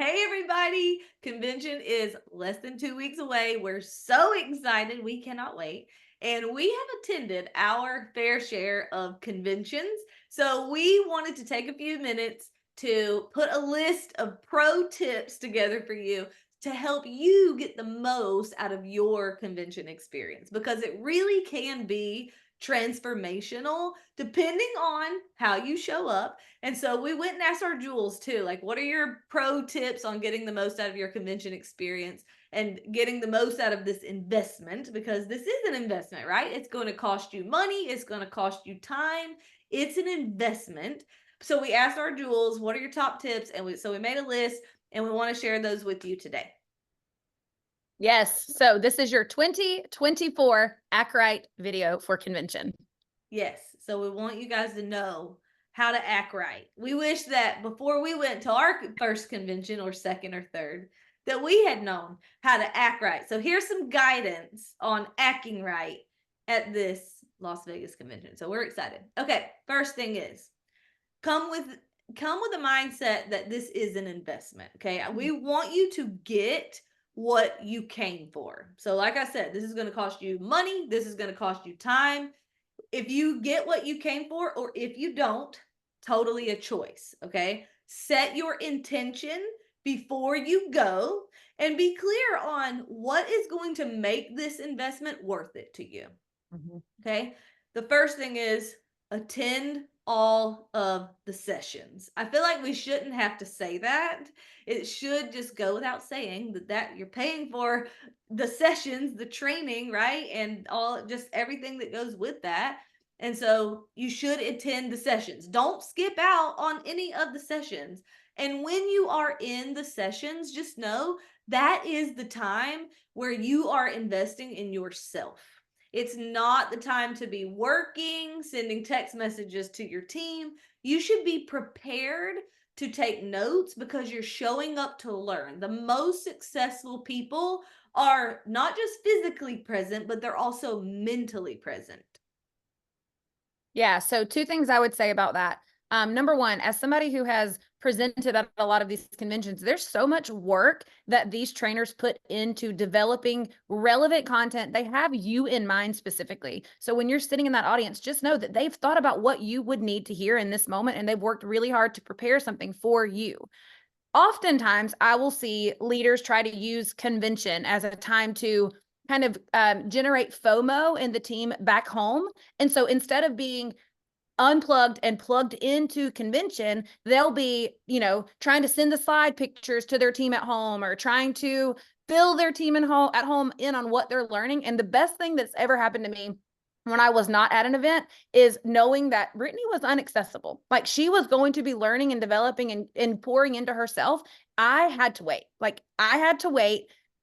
Hey, everybody. Convention is less than 2 weeks away. We're so excited. We cannot wait. And we have attended our fair share of conventions. So we wanted to take a few minutes to put a list of pro tips together for you to help you get the most out of your convention experience because it really can be transformational depending on how you show up. And so we went and asked our jewels too, like, what are your pro tips on getting the most out of your convention experience and getting the most out of this investment? Because this is an investment, right? It's going to cost you money, it's going to cost you time, it's an investment. So we asked our jewels, what are your top tips? And so we made a list and we want to share those with you today. Yes. So this is your 2024 Ack Right video for convention. Yes. So we want you guys to know how to act right. We wish that before we went to our first convention or second or third, that we had known how to act right. So here's some guidance on acting right at this Las Vegas convention. So we're excited. Okay, first thing is come with come with a mindset that this is an investment. Okay, we want you to get what you came for. So like I said, this is going to cost you money, this is going to cost you time. If you get what you came for or if you don't, totally a choice. Okay, set your intention before you go and be clear on what is going to make this investment worth it to you. Okay, the first thing is attend all of the sessions. I feel like we shouldn't have to say that. It should just go without saying that you're paying for the sessions, the training, right? And all just everything that goes with that. And so you should attend the sessions. Don't skip out on any of the sessions. And when you are in the sessions, just know that is the time where you are investing in yourself. It's not the time to be working, sending text messages to your team. You should be prepared to take notes because you're showing up to learn. The most successful people are not just physically present, but they're also mentally present. Yeah. So two things I would say about that. Number one, as somebody who has presented at a lot of these conventions, there's so much work that these trainers put into developing relevant content. They have you in mind specifically. So when you're sitting in that audience, just know that they've thought about what you would need to hear in this moment, and they've worked really hard to prepare something for you. Oftentimes, I will see leaders try to use convention as a time to kind of generate FOMO in the team back home. And so instead of being unplugged and plugged into convention, they'll be, trying to send the slide pictures to their team at home or trying to fill their team at home in on what they're learning. And the best thing that's ever happened to me when I was not at an event is knowing that Brittany was inaccessible. Like she was going to be learning and developing and pouring into herself. I had to wait.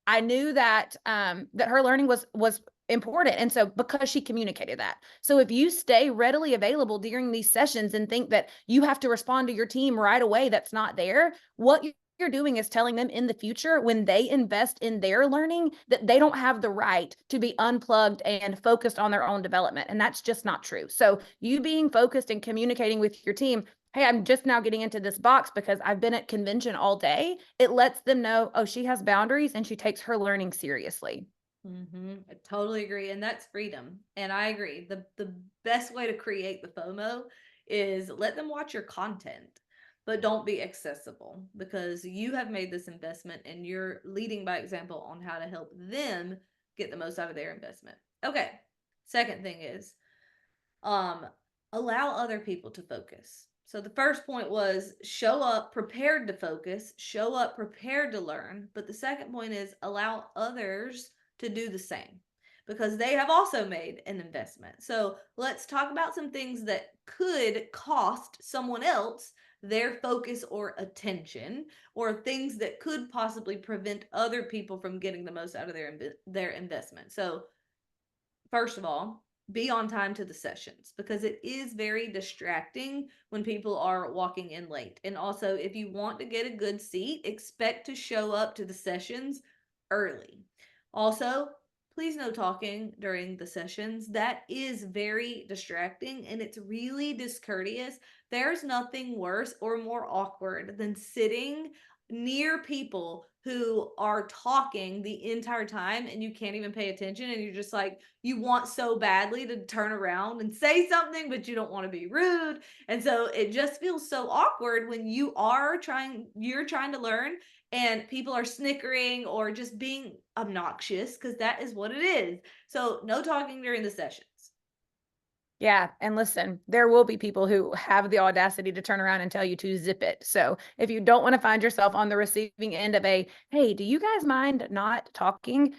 I knew that that her learning was important. And so because she communicated that. So if you stay readily available during these sessions and think that you have to respond to your team right away, that's not there, what you're doing is telling them in the future when they invest in their learning that they don't have the right to be unplugged and focused on their own development. And that's just not true. So you being focused and communicating with your team, hey, I'm just now getting into this box because I've been at convention all day. It lets them know, oh, she has boundaries and she takes her learning seriously. I totally agree, and that's freedom. And I agree. The best way to create the FOMO is let them watch your content, but don't be accessible because you have made this investment and you're leading by example on how to help them get the most out of their investment. Okay. Second thing is um allow other people to focus. So the first point was show up prepared to focus, show up prepared to learn, but the second point is allow others to do the same because they have also made an investment. So let's talk about some things that could cost someone else their focus or attention, or things that could possibly prevent other people from getting the most out of their investment. So first of all, be on time to the sessions because it is very distracting when people are walking in late. And also, if you want to get a good seat, expect to show up to the sessions early. Also, please no talking during the sessions. That is very distracting and it's really discourteous. There's nothing worse or more awkward than sitting near people who are talking the entire time and you can't even pay attention, and you're just like, you want so badly to turn around and say something, but you don't want to be rude. And so it just feels so awkward when you're trying to learn and people are snickering or just being obnoxious, because that is what it is. So no talking during the sessions. Yeah. And listen, there will be people who have the audacity to turn around and tell you to zip it. So if you don't want to find yourself on the receiving end of a, hey, do you guys mind not talking?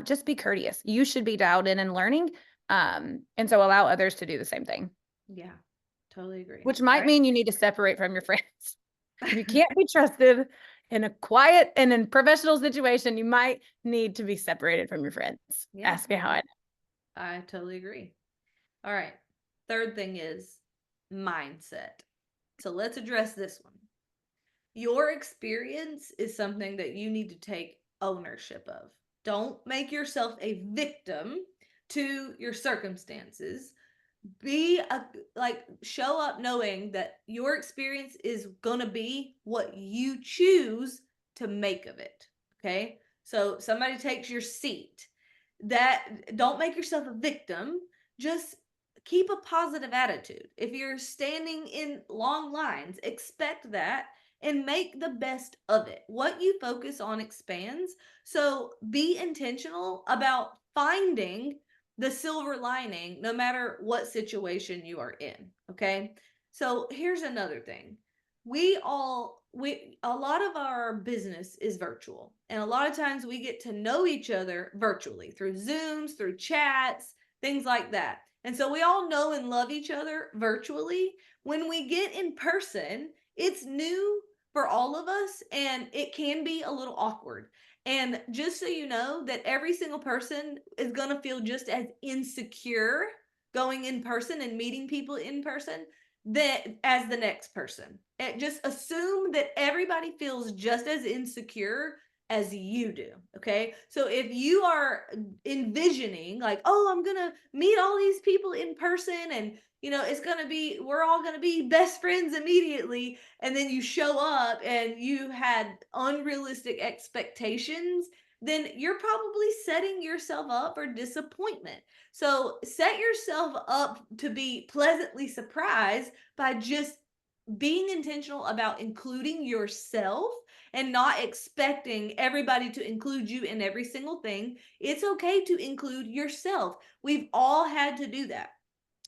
Just be courteous. You should be dialed in and learning. And so allow others to do the same thing, Yeah, totally agree. which All might right. mean you need to separate from your friends. If you can't be trusted in a quiet and in professional situation, you might need to be separated from your friends. Yeah, Ask me how I I totally agree. All right. Third thing is mindset. So let's address this one. Your experience is something that you need to take ownership of. Don't make yourself a victim to your circumstances. Show up knowing that your experience is going to be what you choose to make of it. Okay? So somebody takes your seat. That don't make yourself a victim. Just keep a positive attitude. If you're standing in long lines, expect that and make the best of it. What you focus on expands. So be intentional about finding the silver lining no matter what situation you are in. Okay. So here's another thing. We a lot of our business is virtual, and a lot of times we get to know each other virtually through Zooms, through chats, things like that. And so we all know and love each other virtually. When we get in person, it's new for all of us, and it can be a little awkward. And just so you know, that every single person is going to feel just as insecure going in person and meeting people in person that as the next person. Just assume that everybody feels just as insecure as you do. Okay. So if you are envisioning, like, oh, I'm going to meet all these people in person and, it's going to be, we're all going to be best friends immediately. And then you show up and you had unrealistic expectations, then you're probably setting yourself up for disappointment. So set yourself up to be pleasantly surprised by just being intentional about including yourself and not expecting everybody to include you in every single thing. It's okay to include yourself. We've all had to do that.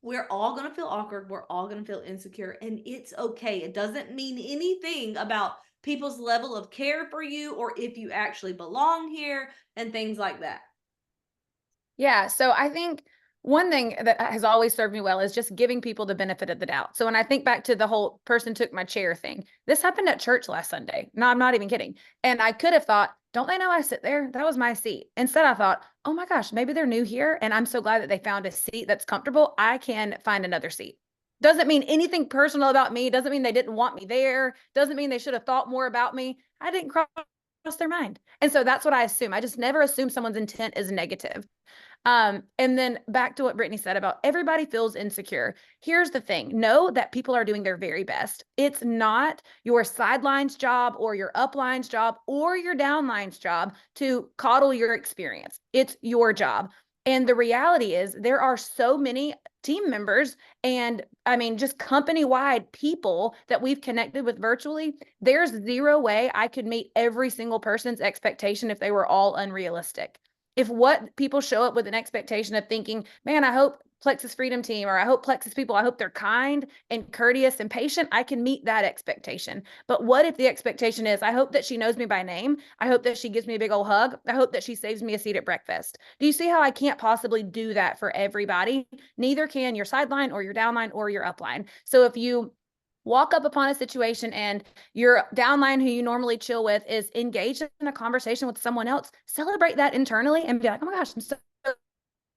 We're all going to feel awkward. We're all going to feel insecure, and it's okay. It doesn't mean anything about people's level of care for you or if you actually belong here and things like that. Yeah. So I think one thing that has always served me well is just giving people the benefit of the doubt. So when I think back to the whole person took my chair thing, this happened at church last Sunday. No, I'm not even kidding. And I could have thought, don't they know I sit there? That was my seat. Instead, I thought, oh my gosh, maybe they're new here. And I'm so glad that they found a seat that's comfortable. I can find another seat. Doesn't mean anything personal about me. Doesn't mean they didn't want me there. Doesn't mean they should have thought more about me. I didn't cross their mind. And so that's what I assume. I just never assume someone's intent is negative. And then back to what Brittany said about everybody feels insecure. Here's the thing. Know that people are doing their very best. It's not your sidelines job or your uplines job or your downlines job to coddle your experience. It's your job. And the reality is there are so many team members and I mean, just company wide people that we've connected with virtually. There's zero way I could meet every single person's expectation if they were all unrealistic. If what people show up with an expectation of thinking, man, I hope Plexus Freedom Team or I hope Plexus people, I hope they're kind and courteous and patient, I can meet that expectation. But what if the expectation is, I hope that she knows me by name. I hope that she gives me a big old hug. I hope that she saves me a seat at breakfast. Do you see how I can't possibly do that for everybody? Neither can your sideline or your downline or your upline. So if you walk up upon a situation and your downline who you normally chill with is engaged in a conversation with someone else, celebrate that internally and be like, oh my gosh, I'm so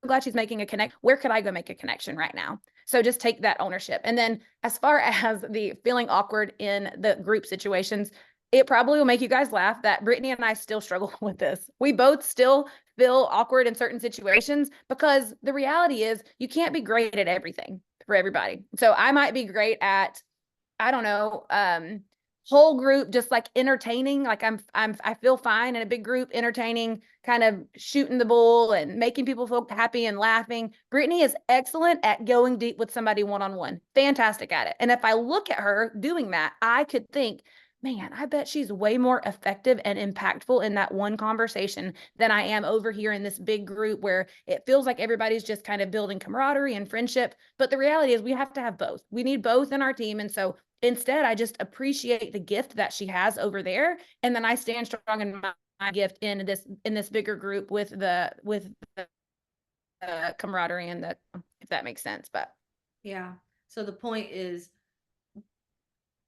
glad she's making a connect. Where could I go make a connection right now? So just take that ownership. And then as far as the feeling awkward in the group situations, it probably will make you guys laugh that Brittany and I still struggle with this. We both still feel awkward in certain situations because the reality is you can't be great at everything for everybody. So I might be great at I don't know, whole group just like entertaining, like I feel fine in a big group, entertaining, kind of shooting the bull and making people feel happy and laughing. Brittany is excellent at going deep with somebody one-on-one, fantastic at it. And if I look at her doing that, I could think, man, I bet she's way more effective and impactful in that one conversation than I am over here in this big group where it feels like everybody's just kind of building camaraderie and friendship. But the reality is we have to have both. We need both in our team. And so instead, I just appreciate the gift that she has over there, and then I stand strong in my gift in this bigger group with the camaraderie and the, if that makes sense. But Yeah. So the point is,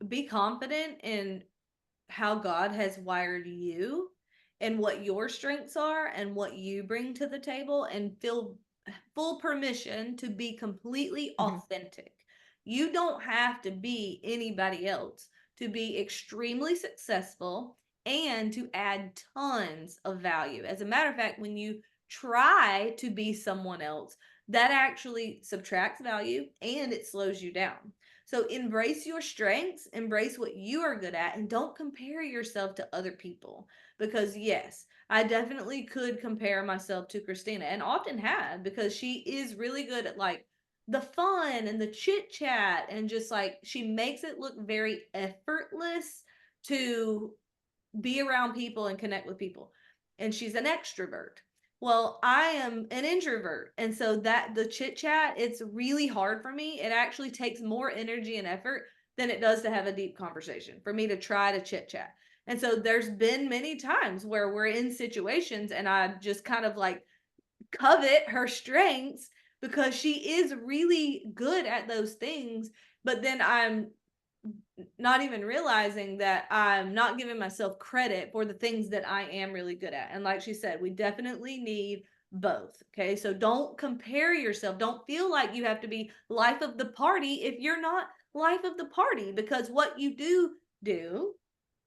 be confident in how God has wired you and what your strengths are and what you bring to the table, and feel full permission to be completely authentic. You don't have to be anybody else to be extremely successful and to add tons of value. As a matter of fact, when you try to be someone else, that actually subtracts value and it slows you down. So embrace your strengths, embrace what you are good at, and don't compare yourself to other people. Because yes, I definitely could compare myself to Christina, and often have, because she is really good at like the fun and the chit chat, and just like she makes it look very effortless to be around people and connect with people. And she's an extrovert. Well, I am an introvert. And so that the chit chat, it's really hard for me. It actually takes more energy and effort than it does to have a deep conversation for me to try to chit chat. And so there's been many times where we're in situations and I just kind of like covet her strengths because she is really good at those things. But then I'm not even realizing that I'm not giving myself credit for the things that I am really good at. And like she said, we definitely need both. Okay. So don't compare yourself. Don't feel like you have to be life of the party if you're not life of the party, because what you do,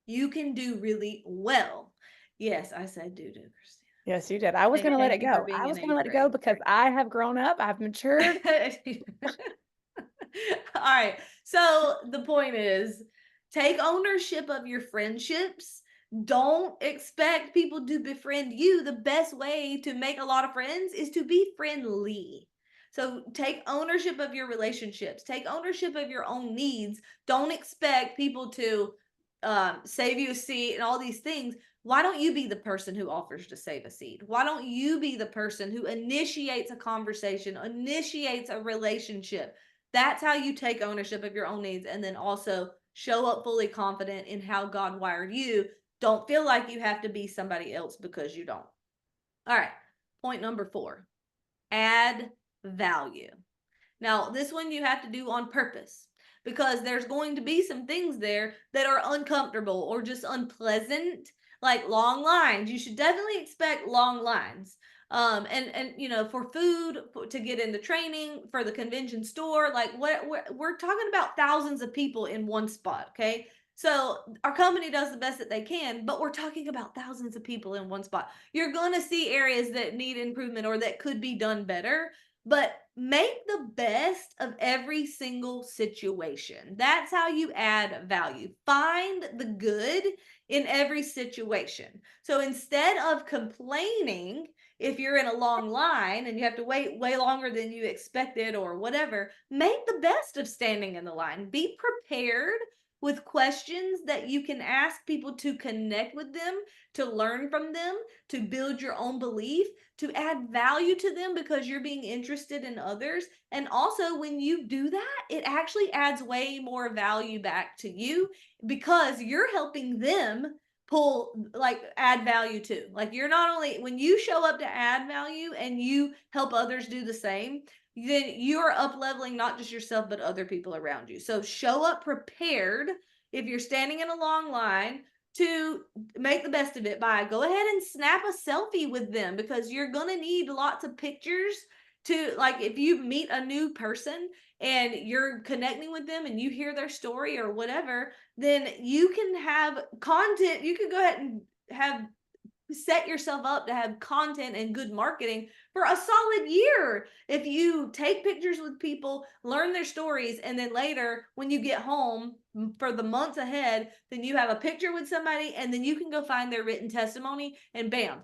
you can do really well. Yes, I said do, Christina. yes, you did. I was going to let Thank it you for go. being I an was going to eighth let it go grade. because I have grown up. I've matured. All right. So the point is, take ownership of your friendships. Don't expect people to befriend you. The best way to make a lot of friends is to be friendly. So take ownership of your relationships. Take ownership of your own needs. Don't expect people to save you a seat and all these things. Why don't you be the person who offers to save a seat? Why don't you be the person who initiates a conversation, initiates a relationship? That's how you take ownership of your own needs, and then also show up fully confident in how God wired you. Don't feel like you have to be somebody else because you don't. All right. Point number 4, add value. Now, this one you have to do on purpose, because there's going to be some things there that are uncomfortable or just unpleasant, like long lines. You should definitely expect long lines. And you know, for food, to get in the training, for the convention store, like we're talking about thousands of people in one spot, okay? So our company does the best that they can, but we're talking about thousands of people in one spot. You're going to see areas that need improvement or that could be done better, but make the best of every single situation. That's how you add value. Find the good in every situation. So instead of complaining, if you're in a long line and you have to wait way longer than you expected or whatever, make the best of standing in the line. Be prepared with questions that you can ask people to connect with them, to learn from them, to build your own belief, to add value to them because you're being interested in others. And also, when you do that, it actually adds way more value back to you because you're helping them add value too. Like, you're not only, when you show up to add value and you help others do the same, then you're up leveling not just yourself but other people around you. So show up prepared if you're standing in a long line, to make the best of it by go ahead and snap a selfie with them, because you're going to need lots of pictures to, like, if you meet a new person and you're connecting with them and you hear their story or whatever, then you can have content. You can go ahead and have set yourself up to have content and good marketing for a solid year if you take pictures with people, learn their stories, and then later when you get home for the months ahead, then you have a picture with somebody and then you can go find their written testimony and bam,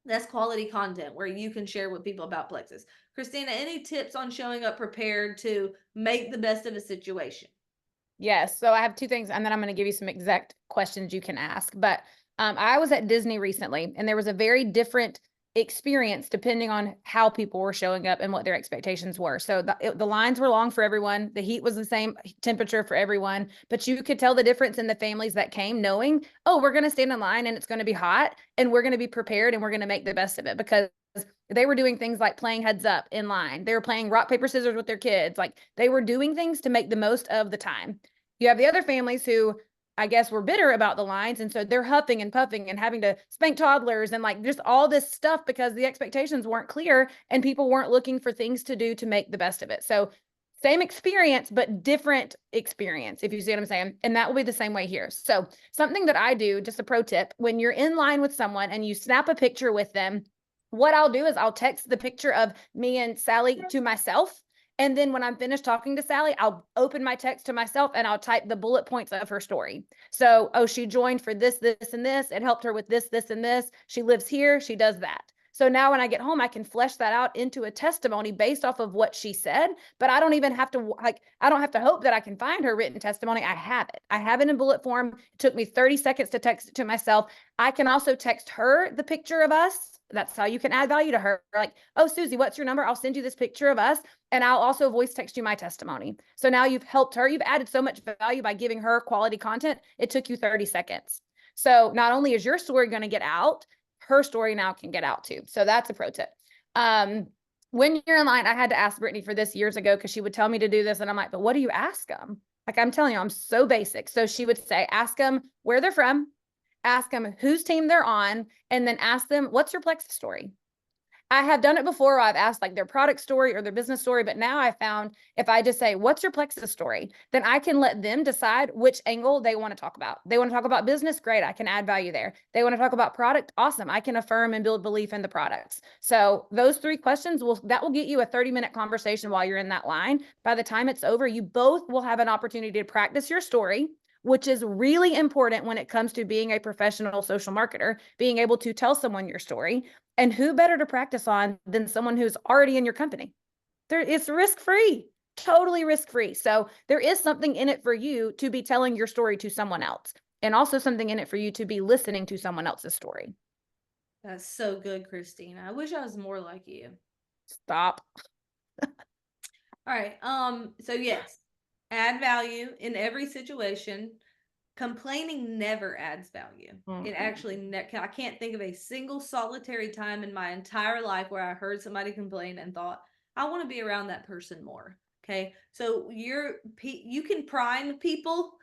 that's quality content where you can share with people about Plexus. Christina, any tips on showing up prepared to make the best of a situation? Yes. So I have two things, and then I'm going to give you some exact questions you can ask. But I was at Disney recently, and there was a very different experience depending on how people were showing up and what their expectations were. So the lines were long for everyone. The heat was the same temperature for everyone, but you could tell the difference in the families that came knowing, oh, we're going to stand in line and it's going to be hot and we're going to be prepared and we're going to make the best of it, because they were doing things like playing heads up in line. They were playing rock, paper, scissors with their kids. Like, they were doing things to make the most of the time. You have the other families who, I guess, were bitter about the lines. And so they're huffing and puffing and having to spank toddlers and like just all this stuff because the expectations weren't clear and people weren't looking for things to do to make the best of it. So same experience, but different experience, if you see what I'm saying. And that will be the same way here. So something that I do, just a pro tip, when you're in line with someone and you snap a picture with them, what I'll do is I'll text the picture of me and Sally to myself. And then when I'm finished talking to Sally, I'll open my text to myself and I'll type the bullet points of her story. So, oh, she joined for this, this, and this. It helped her with this, this, and this. She lives here. She does that. So now when I get home, I can flesh that out into a testimony based off of what she said, but I don't even have to I don't have to hope that I can find her written testimony. I have it. I have it in bullet form. It took me 30 seconds to text it to myself. I can also text her the picture of us. That's how you can add value to her. Like, oh, Susie, what's your number? I'll send you this picture of us and I'll also voice text you my testimony. So now you've helped her. You've added so much value by giving her quality content. It took you 30 seconds. So not only is your story going to get out, her story now can get out too. So that's a pro tip. When you're in line, I had to ask Brittany for this years ago because she would tell me to do this. And I'm like, but what do you ask them? Like, I'm telling you, I'm so basic. So she would say, ask them where they're from, ask them whose team they're on, and then ask them, what's your Plexus story? I have done it before. I've asked like their product story or their business story, but now I found if I just say, what's your Plexus story? Then I can let them decide which angle they want to talk about. They want to talk about business, great. I can add value there. They want to talk about product, awesome. I can affirm and build belief in the products. So those three questions will get you a 30-minute conversation while you're in that line. By the time it's over, you both will have an opportunity to practice your story, which is really important when it comes to being a professional social marketer, being able to tell someone your story. And who better to practice on than someone who's already in your company? It's risk-free, totally risk-free. So there is something in it for you to be telling your story to someone else, and also something in it for you to be listening to someone else's story. That's so good, Christina. I wish I was more like you. Stop. All right. So yes, add value in every situation. Complaining never adds value. It actually, I can't think of a single solitary time in my entire life where I heard somebody complain and thought, I want to be around that person more. Okay. So you can prime people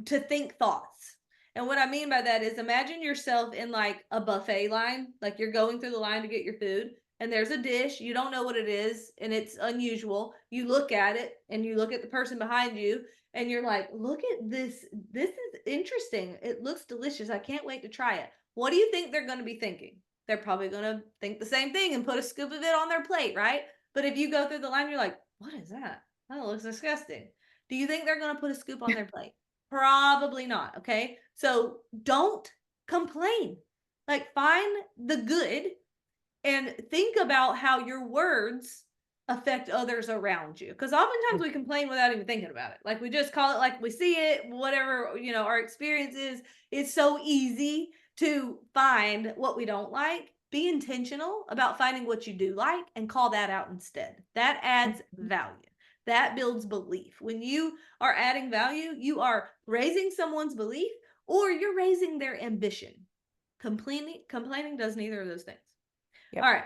to think thoughts. And what I mean by that is imagine yourself in like a buffet line, like you're going through the line to get your food and there's a dish, you don't know what it is and it's unusual. You look at it and you look at the person behind you and you're like, look at this. This is interesting. It looks delicious. I can't wait to try it. What do you think they're going to be thinking? They're probably going to think the same thing and put a scoop of it on their plate, right? But if you go through the line, you're like, what is that? That looks disgusting. Do you think they're going to put a scoop on their plate? Probably not. Okay. So don't complain. Like, find the good and think about how your words affect others around you. Because oftentimes we complain without even thinking about it. Like, we just call it like we see it, whatever, our experience is. It's so easy to find what we don't like. Be intentional about finding what you do like and call that out instead. That adds value. That builds belief. When you are adding value, you are raising someone's belief or you're raising their ambition. Complaining does neither of those things. Yep. All right.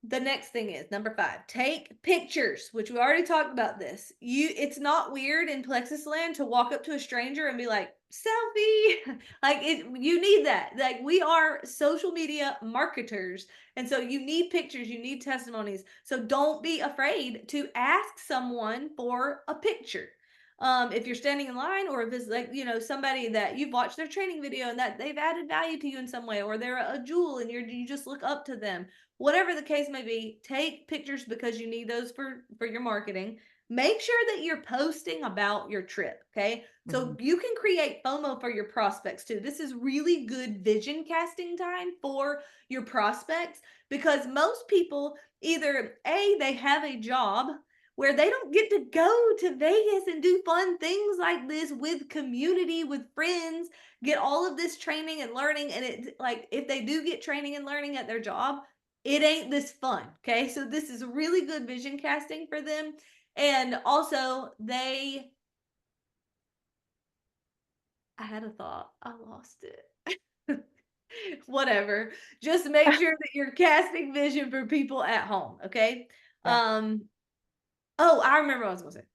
The next thing is number 5, take pictures, which we already talked about this. It's not weird in Plexus land to walk up to a stranger and be like, selfie. You need that. Like, we are social media marketers. And so you need pictures, you need testimonies. So don't be afraid to ask someone for a picture. if you're standing in line, or if it's like, somebody that you've watched their training video and that they've added value to you in some way, or they're a jewel and you just look up to them. Whatever the case may be, take pictures because you need those for your marketing. Make sure that you're posting about your trip, okay? So you can create FOMO for your prospects too. This is really good vision casting time for your prospects, because most people either they have a job where they don't get to go to Vegas and do fun things like this with community, with friends, get all of this training and learning. And it, like, if they do get training and learning at their job, it ain't this fun. Okay. So this is really good vision casting for them. And also I had a thought, I lost it. Whatever. Just make sure that you're casting vision for people at home. Okay. Yeah. Oh, I remember what I was gonna say.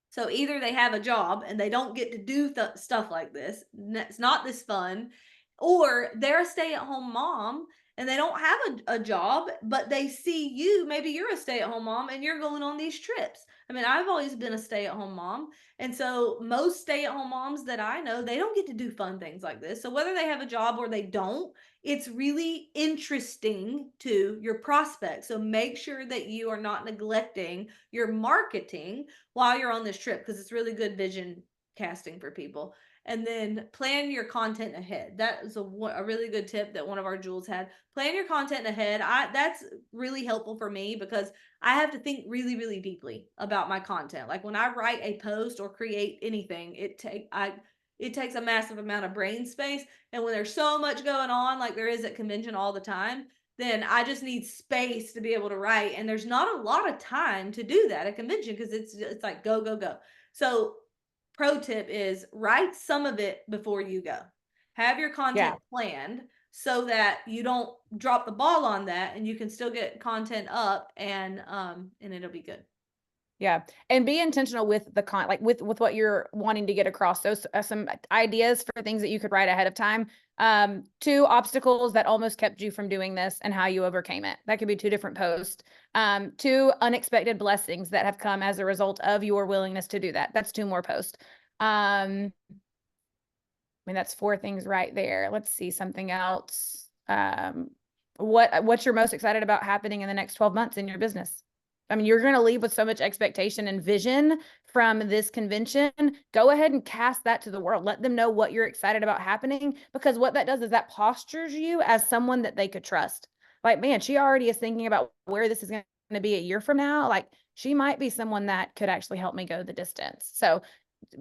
So either they have a job and they don't get to do stuff like this, it's not this fun, or they're a stay-at-home mom and they don't have a job, but they see you. Maybe you're a stay-at-home mom and you're going on these trips. I mean, I've always been a stay-at-home mom. And so most stay-at-home moms that I know, they don't get to do fun things like this. So whether they have a job or they don't, it's really interesting to your prospects. So make sure that you are not neglecting your marketing while you're on this trip, because it's really good vision casting for people. And then plan your content ahead. That is a really good tip that one of our jewels had. Plan your content ahead. That's really helpful for me, because I have to think really, really deeply about my content. Like when I write a post or create anything, it takes a massive amount of brain space. And when there's so much going on, like there is at convention all the time, then I just need space to be able to write. And there's not a lot of time to do that at convention, because it's like go, go, go. So pro tip is write some of it before you go. Have your content planned so that you don't drop the ball on that, and you can still get content up, and it'll be good. Yeah. And be intentional with the like with what you're wanting to get across. So some ideas for things that you could write ahead of time. 2 obstacles that almost kept you from doing this and how you overcame it. That could be 2 different posts. 2 unexpected blessings that have come as a result of your willingness to do that. That's 2 more posts. I mean, that's 4 things right there. Let's see something else. What's you're most excited about happening in the next 12 months in your business? I mean, you're going to leave with so much expectation and vision from this convention. Go ahead and cast that to the world. Let them know what you're excited about happening, because what that does is that postures you as someone that they could trust. Like, man, she already is thinking about where this is going to be a year from now. Like, she might be someone that could actually help me go the distance. So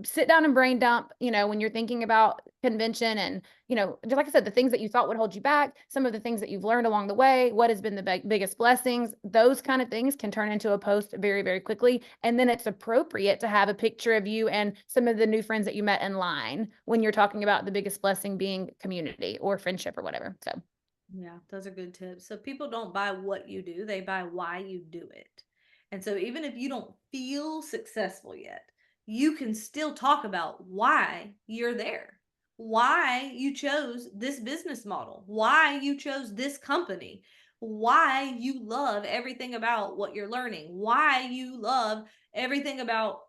sit down and brain dump, when you're thinking about convention, and, just like I said, the things that you thought would hold you back, some of the things that you've learned along the way, what has been the biggest blessings, those kind of things can turn into a post very, very quickly. And then it's appropriate to have a picture of you and some of the new friends that you met in line when you're talking about the biggest blessing being community or friendship or whatever. So yeah, those are good tips. So people don't buy what you do, they buy why you do it. And so even if you don't feel successful yet, you can still talk about why you're there, why you chose this business model, why you chose this company, why you love everything about what you're learning, why you love everything about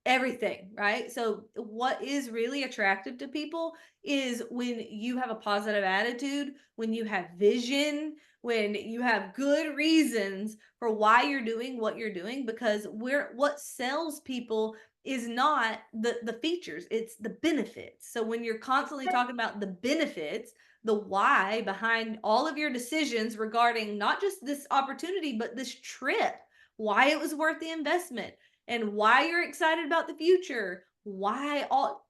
everything, right? So what is really attractive to people is when you have a positive attitude, when you have vision, when you have good reasons for why you're doing what you're doing, because what sells people is not the features, it's the benefits. So when you're constantly talking about the benefits, the why behind all of your decisions regarding not just this opportunity, but this trip, why it was worth the investment, and why you're excited about the future, why all,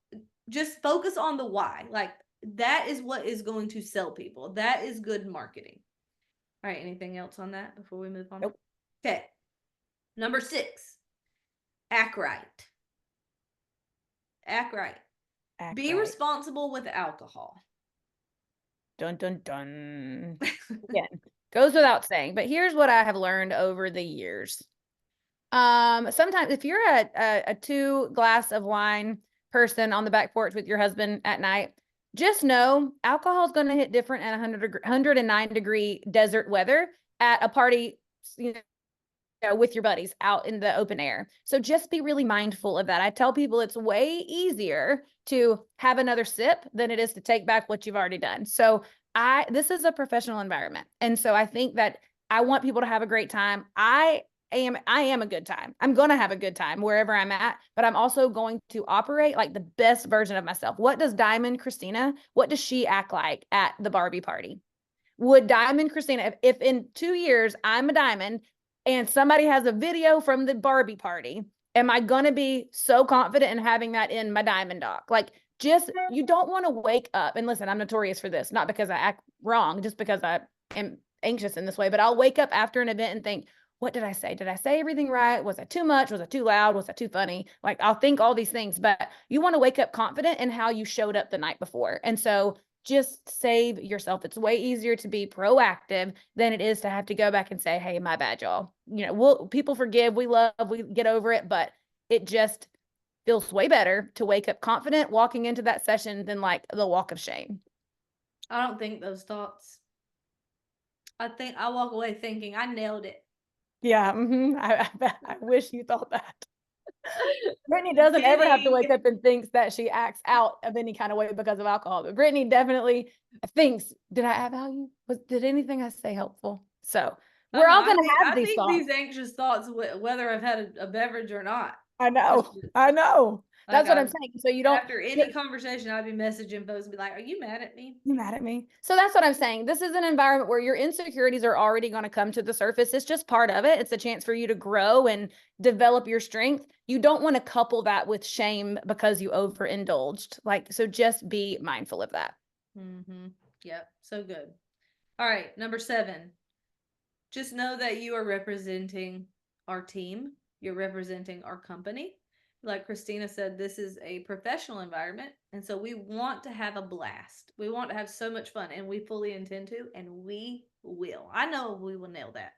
just focus on the why. Like that is what is going to sell people. That is good marketing. All right, anything else on that before we move on? nope. Okay. Number 6, act right. Act right. Act Be right. responsible with alcohol. Dun, dun, dun. Again, goes without saying, but here's what I have learned over the years. Sometimes if you're a 2 glass of wine person on the back porch with your husband at night, just know alcohol is going to hit different at 109-degree desert weather at a party, with your buddies out in the open air. So just be really mindful of that. I tell people it's way easier to have another sip than it is to take back what you've already done. So this is a professional environment. And so I think that I want people to have a great time. I am a good time. I'm going to have a good time wherever I'm at, but I'm also going to operate like the best version of myself. What does Diamond Christina, what does she act like at the Barbie party? Would Diamond Christina, if in 2 years I'm a diamond and somebody has a video from the Barbie party, am I going to be so confident in having that in my diamond doc? Like, just, you don't want to wake up. And listen, I'm notorious for this, not because I act wrong, just because I am anxious in this way, but I'll wake up after an event and think, what did I say? Did I say everything right? Was I too much? Was I too loud? Was I too funny? Like, I'll think all these things, but you want to wake up confident in how you showed up the night before. And so just save yourself. It's way easier to be proactive than it is to have to go back and say, hey, my bad, y'all. People forgive, we love, we get over it, but it just feels way better to wake up confident walking into that session than like the walk of shame. I don't think those thoughts. I think I walk away thinking I nailed it. Yeah, I wish you thought that. Brittany doesn't ever have to wake up and thinks that she acts out of any kind of way because of alcohol. But Brittany definitely thinks, did I add value? Did anything I say helpful? So we're all going to have I these think thoughts. these anxious thoughts, whether I've had a beverage or not. I know. I know. That's what I'm saying. So you don't after any conversation, I'd be messaging folks, be like, "Are you mad at me? You mad at me?" So that's what I'm saying. This is an environment where your insecurities are already going to come to the surface. It's just part of it. It's a chance for you to grow and develop your strength. You don't want to couple that with shame because you overindulged. Like, so just be mindful of that. Mm-hmm. Yep. So good. All right. Number 7. Just know that you are representing our team. You're representing our company. Like Christina said, this is a professional environment. And so we want to have a blast. We want to have so much fun, and we fully intend to, and we will. I know we will nail that.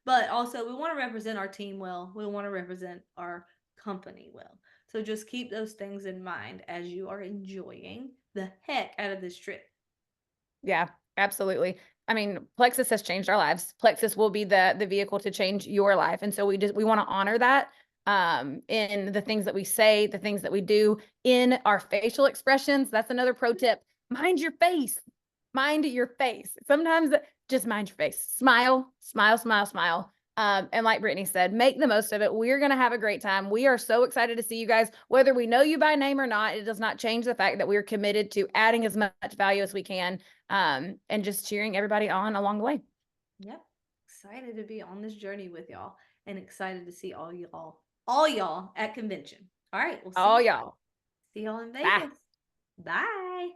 But also, we want to represent our team well. We want to represent our company well. So just keep those things in mind as you are enjoying the heck out of this trip. Yeah, absolutely. I mean, Plexus has changed our lives. Plexus will be the vehicle to change your life. And so we want to honor that in the things that we say, the things that we do, in our facial expressions. That's another pro tip. Mind your face. Mind your face. Sometimes just mind your face. Smile, smile, smile, smile. And like Brittany said, make the most of it. We're going to have a great time. We are so excited to see you guys. Whether we know you by name or not, it does not change the fact that we're committed to adding as much value as we can, and just cheering everybody on along the way. Yep. Excited to be on this journey with y'all, and excited to see all y'all at convention. All right. We'll All y'all. see y'all in Bye. Vegas. Bye.